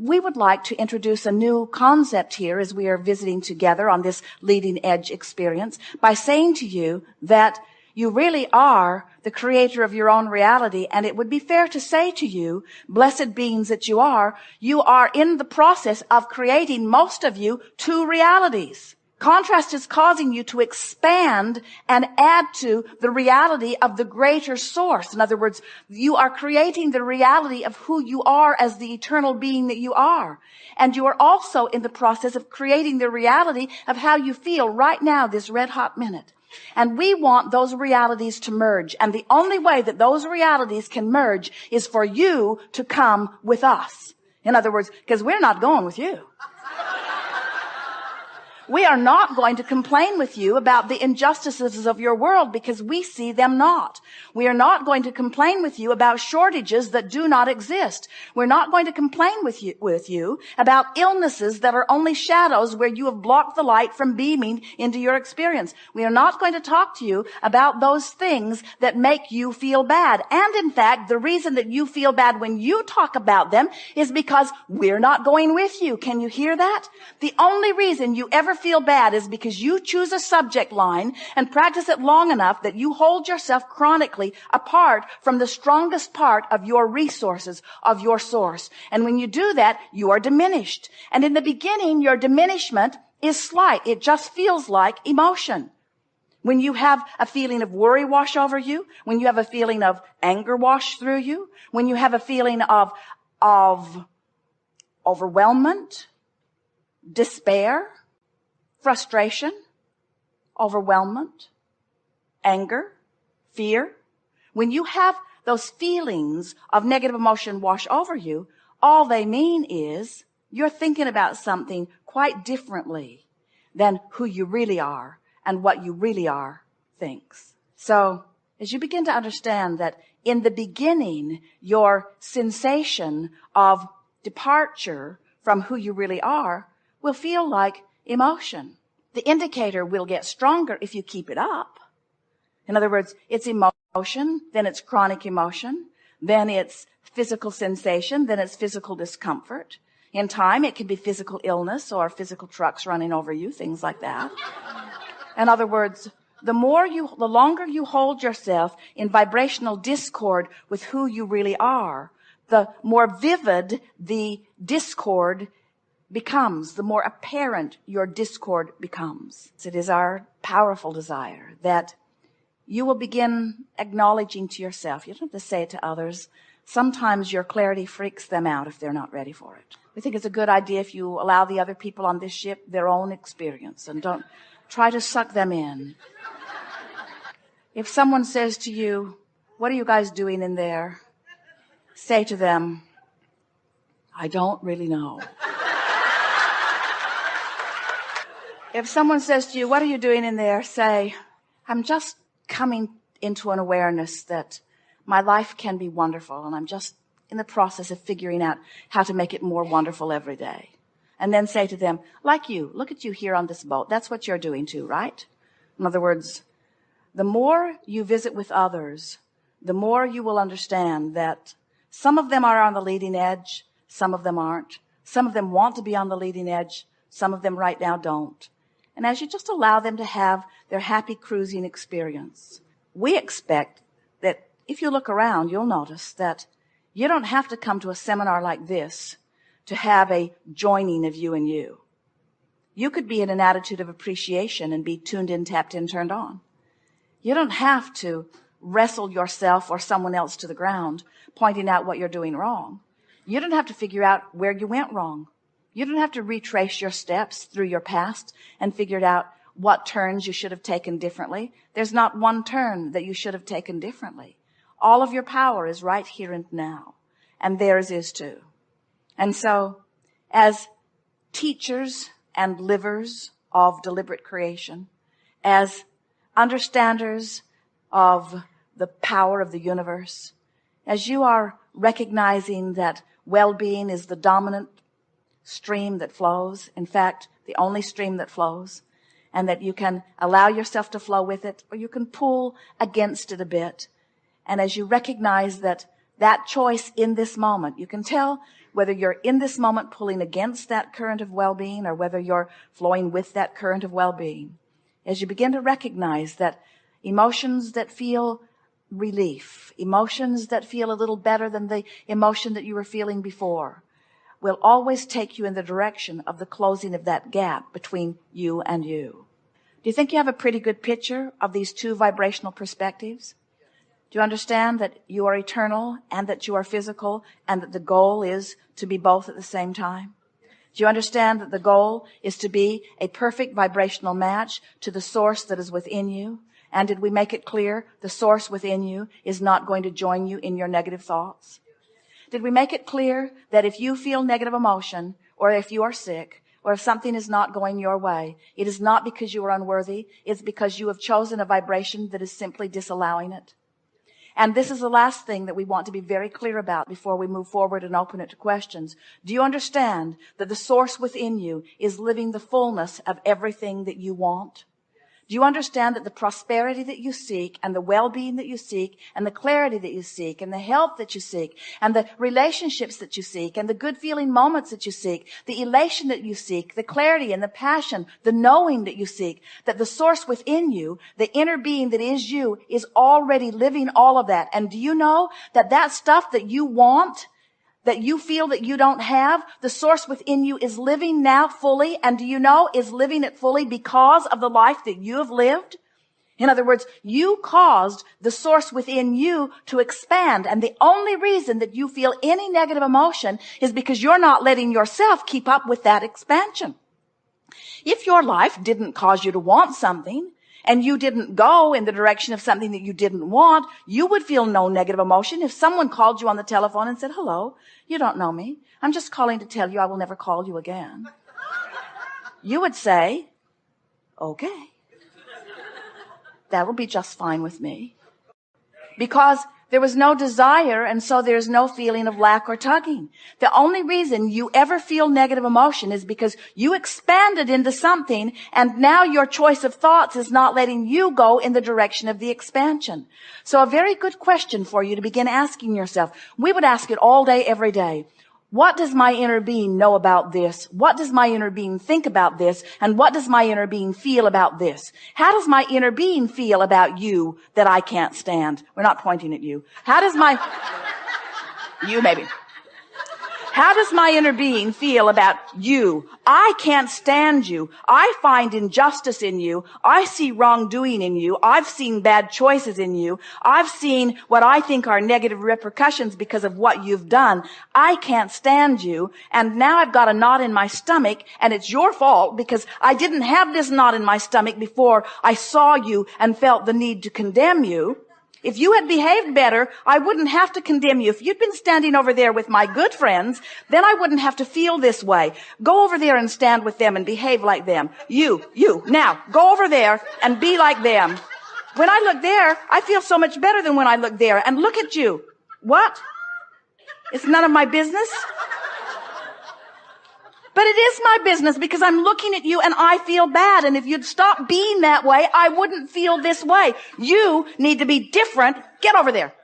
we would like to introduce a new concept here as we are visiting together on this leading edge experience by saying to you that you really are the creator of your own reality. And it would be fair to say to you, blessed beings that you are in the process of creating, most of you, two realities. Contrast is causing you to expand and add to the reality of the greater source. In other words, you are creating the reality of who you are as the eternal being that you are. And you are also in the process of creating the reality of how you feel right now, this red hot minute. And we want those realities to merge. And the only way that those realities can merge is for you to come with us. In other words, because we're not going with you. We are not going to complain with you about the injustices of your world because we see them not. We are not going to complain with you about shortages that do not exist. We're not going to complain with you about illnesses that are only shadows where you have blocked the light from beaming into your experience. We are not going to talk to you about those things that make you feel bad. And in fact, the reason that you feel bad when you talk about them is because we're not going with you. Can you hear that? The only reason you ever feel bad is because you choose a subject line and practice it long enough that you hold yourself chronically apart from the strongest part of your resources, of your source. And when you do that, you are diminished. And in the beginning, your diminishment is slight. It just feels like emotion. When you have a feeling of worry wash over you, when you have a feeling of anger wash through you, when you have a feeling of overwhelmment, despair, frustration, overwhelmment, anger, fear. When you have those feelings of negative emotion wash over you, all they mean is you're thinking about something quite differently than who you really are and what you really are thinks. So as you begin to understand that in the beginning, your sensation of departure from who you really are will feel like emotion. The indicator will get stronger if you keep it up. In other words, it's emotion, then it's chronic emotion, then it's physical sensation, then it's physical discomfort. In time, it can be physical illness or physical trucks running over you, things like that. In other words, the longer you hold yourself in vibrational discord with who you really are, the more vivid the discord becomes, the more apparent your discord becomes. It is our powerful desire that you will begin acknowledging to yourself. You don't have to say it to others. Sometimes your clarity freaks them out if they're not ready for it. We think it's a good idea if you allow the other people on this ship their own experience and don't try to suck them in. If someone says to you, "What are you guys doing in there?" Say to them, "I don't really know." If someone says to you, "What are you doing in there?" Say, "I'm just coming into an awareness that my life can be wonderful, and I'm just in the process of figuring out how to make it more wonderful every day." And then say to them, like you, look at you here on this boat. That's what you're doing too, right? In other words, the more you visit with others, the more you will understand that some of them are on the leading edge, some of them aren't. Some of them want to be on the leading edge, some of them right now don't. And as you just allow them to have their happy cruising experience, we expect that if you look around, you'll notice that you don't have to come to a seminar like this to have a joining of you and you. You could be in an attitude of appreciation and be tuned in, tapped in, turned on. You don't have to wrestle yourself or someone else to the ground, pointing out what you're doing wrong. You don't have to figure out where you went wrong. You don't have to retrace your steps through your past and figure out what turns you should have taken differently. There's not one turn that you should have taken differently. All of your power is right here and now, and theirs is too. And so, as teachers and livers of deliberate creation, as understanders of the power of the universe, as you are recognizing that well-being is the dominant stream that flows, in fact, the only stream that flows, and that you can allow yourself to flow with it, or you can pull against it a bit. And as you recognize that that choice in this moment. You can tell whether you're in this moment pulling against that current of well-being or whether you're flowing with that current of well-being. As you begin to recognize that emotions that feel relief, emotions that feel a little better than the emotion that you were feeling before, will always take you in the direction of the closing of that gap between you and you. Do you think you have a pretty good picture of these two vibrational perspectives? Do you understand that you are eternal and that you are physical and that the goal is to be both at the same time? Do you understand that the goal is to be a perfect vibrational match to the source that is within you? And did we make it clear the source within you is not going to join you in your negative thoughts? Did we make it clear that if you feel negative emotion, or if you are sick, or if something is not going your way, it is not because you are unworthy, it's because you have chosen a vibration that is simply disallowing it? And this is the last thing that we want to be very clear about before we move forward and open it to questions. Do you understand that the source within you is living the fullness of everything that you want? Do you understand that the prosperity that you seek and the well-being that you seek and the clarity that you seek and the health that you seek and the relationships that you seek and the good feeling moments that you seek, the elation that you seek, the clarity and the passion, the knowing that you seek, that the source within you, the inner being that is you, is already living all of that? And do you know that that stuff that you want, that you feel that you don't have, the source within you is living now fully, and do you know is living it fully because of the life that you have lived? In other words, you caused the source within you to expand, and the only reason that you feel any negative emotion is because you're not letting yourself keep up with that expansion. If your life didn't cause you to want something, and you didn't go in the direction of something that you didn't want, you would feel no negative emotion. If someone called you on the telephone and said, "Hello, you don't know me. I'm just calling to tell you I will never call you again," you would say, "Okay, that will be just fine with me." Because there was no desire, and so there's no feeling of lack or tugging. The only reason you ever feel negative emotion is because you expanded into something, and now your choice of thoughts is not letting you go in the direction of the expansion. So a very good question for you to begin asking yourself. We would ask it all day, every day. What does my inner being know about this? What does my inner being think about this? And what does my inner being feel about this? How does my inner being feel about you that I can't stand? We're not pointing at you. How does you maybe. How does my inner being feel about you? I can't stand you. I find injustice in you. I see wrongdoing in you. I've seen bad choices in you. I've seen what I think are negative repercussions because of what you've done. I can't stand you. And now I've got a knot in my stomach, and it's your fault because I didn't have this knot in my stomach before I saw you and felt the need to condemn you. If you had behaved better, I wouldn't have to condemn you. If you'd been standing over there with my good friends, then I wouldn't have to feel this way. Go over there and stand with them and behave like them. You, now, go over there and be like them. When I look there, I feel so much better than when I look there. And look at you. What? It's none of my business? But it is my business because I'm looking at you and I feel bad. And if you'd stop being that way, I wouldn't feel this way. You need to be different. Get over there.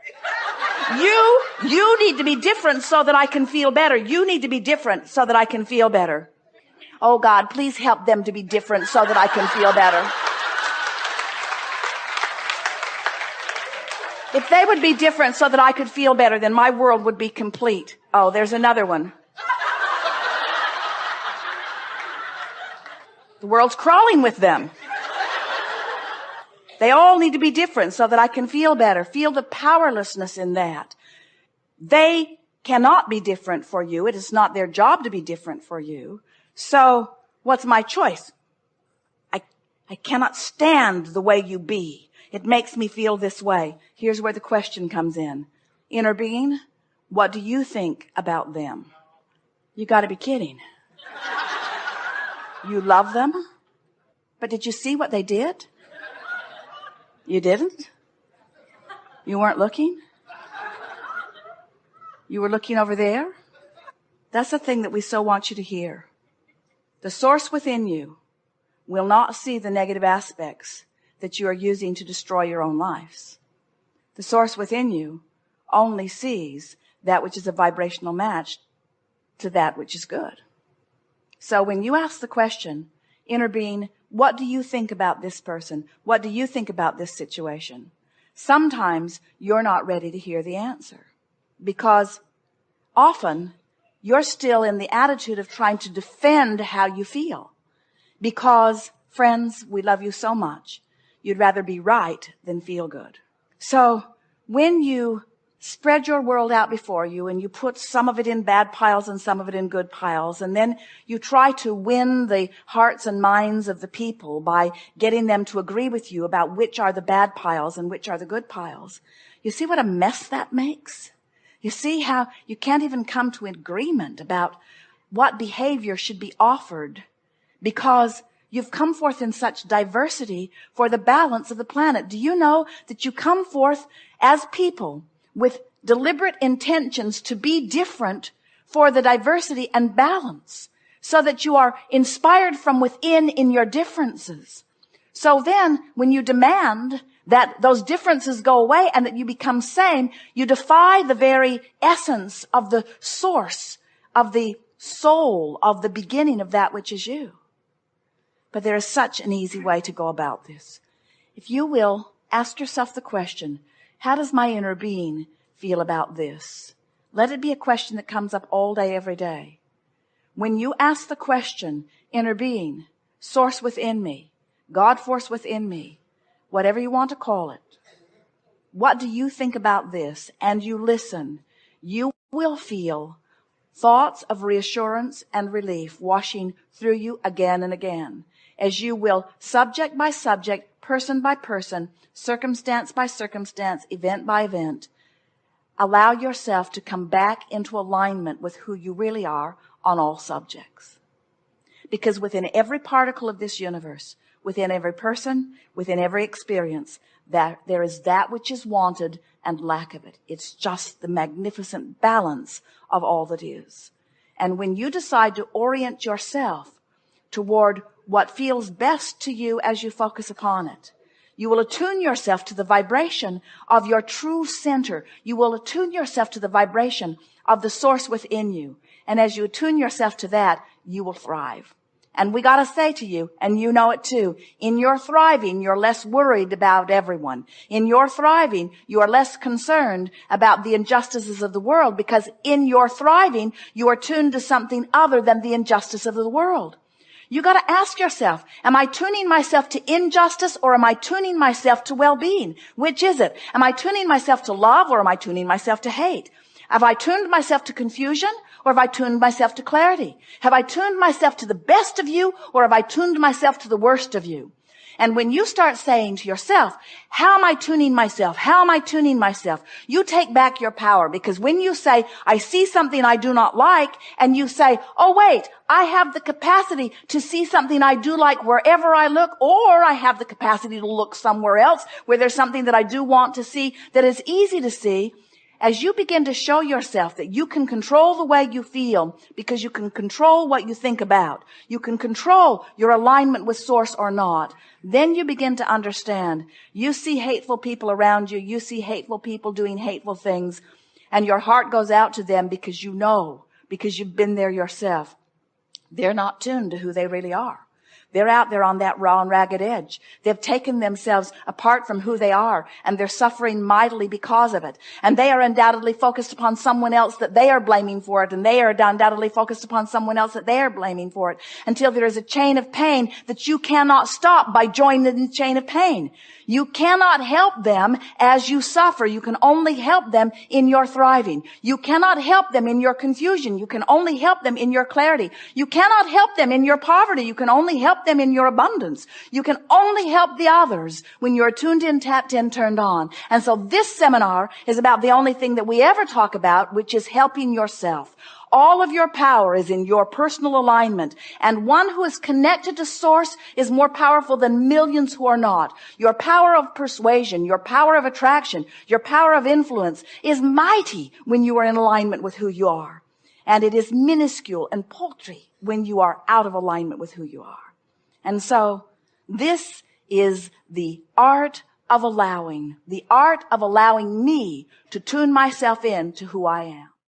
You need to be different so that I can feel better. You need to be different so that I can feel better. Oh God, please help them to be different so that I can feel better. If they would be different so that I could feel better, then my world would be complete. Oh, there's another one. The world's crawling with them. They all need to be different so that I can feel better. Feel the powerlessness in that. They cannot be different for you. It is not their job to be different for you. So what's my choice? I cannot stand the way you be. It makes me feel this way. Here's where the question comes in. Inner being, what do you think about them? You got to be kidding. You love them? But did you see what they did? You didn't? You weren't looking? You were looking over there? That's the thing that we so want you to hear. The source within you will not see the negative aspects that you are using to destroy your own lives. The source within you only sees that which is a vibrational match to that which is good. So when you ask the question, inner being, what do you think about this person? What do you think about this situation? Sometimes you're not ready to hear the answer, because often you're still in the attitude of trying to defend how you feel. Because, friends, we love you so much, you'd rather be right than feel good. So when you spread your world out before you and you put some of it in bad piles and some of it in good piles, and then you try to win the hearts and minds of the people by getting them to agree with you about which are the bad piles and which are the good piles, you see what a mess that makes? You see how you can't even come to an agreement about what behavior should be offered, because you've come forth in such diversity for the balance of the planet. Do you know that you come forth as people with deliberate intentions to be different for the diversity and balance, so that you are inspired from within in your differences? So then when you demand that those differences go away and that you become same, you defy the very essence of the source, of the soul, of the beginning of that which is you. But there is such an easy way to go about this. If you will, ask yourself the question, how does my inner being feel about this? Let it be a question that comes up all day, every day. When you ask the question, inner being, source within me, God force within me, whatever you want to call it, what do you think about this? And you listen, you will feel thoughts of reassurance and relief washing through you again and again, as you will, subject by subject, person by person, circumstance by circumstance, event by event, allow yourself to come back into alignment with who you really are on all subjects. Because within every particle of this universe, within every person, within every experience, that there is that which is wanted and lack of it. It's just the magnificent balance of all that is. And when you decide to orient yourself toward what feels best to you as you focus upon it, you will attune yourself to the vibration of your true center. You will attune yourself to the vibration of the source within you. And as you attune yourself to that, you will thrive. And we got to say to you, and you know it too, in your thriving, you're less worried about everyone. In your thriving, you are less concerned about the injustices of the world, because in your thriving, you are tuned to something other than the injustice of the world. You got to ask yourself, am I tuning myself to injustice, or am I tuning myself to well-being? Which is it? Am I tuning myself to love, or am I tuning myself to hate? Have I tuned myself to confusion, or have I tuned myself to clarity? Have I tuned myself to the best of you, or have I tuned myself to the worst of you? And when you start saying to yourself, how am I tuning myself? How am I tuning myself? You take back your power, because when you say, I see something I do not like, and you say, oh wait, I have the capacity to see something I do like wherever I look, or I have the capacity to look somewhere else where there's something that I do want to see that is easy to see. As you begin to show yourself that you can control the way you feel, because you can control what you think about, you can control your alignment with source or not, then you begin to understand. You see hateful people around you, you see hateful people doing hateful things, and your heart goes out to them because you know, because you've been there yourself. They're not tuned to who they really are. They're out there on that raw and ragged edge. They've taken themselves apart from who they are, and they're suffering mightily because of it. And they are undoubtedly focused upon someone else that they are blaming for it, and they are undoubtedly focused upon someone else that they are blaming for it, until there is a chain of pain that you cannot stop by joining the chain of pain. You cannot help them as you suffer. You can only help them in your thriving. You cannot help them in your confusion. You can only help them in your clarity. You cannot help them in your poverty. You can only help them in your abundance. You can only help the others when you're tuned in, tapped in, turned on. And so this seminar is about the only thing that we ever talk about, which is helping yourself. All of your power is in your personal alignment. And one who is connected to source is more powerful than millions who are not. Your power of persuasion, your power of attraction, your power of influence is mighty when you are in alignment with who you are. And it is minuscule and paltry when you are out of alignment with who you are. And so this is the art of allowing me to tune myself in to who I am.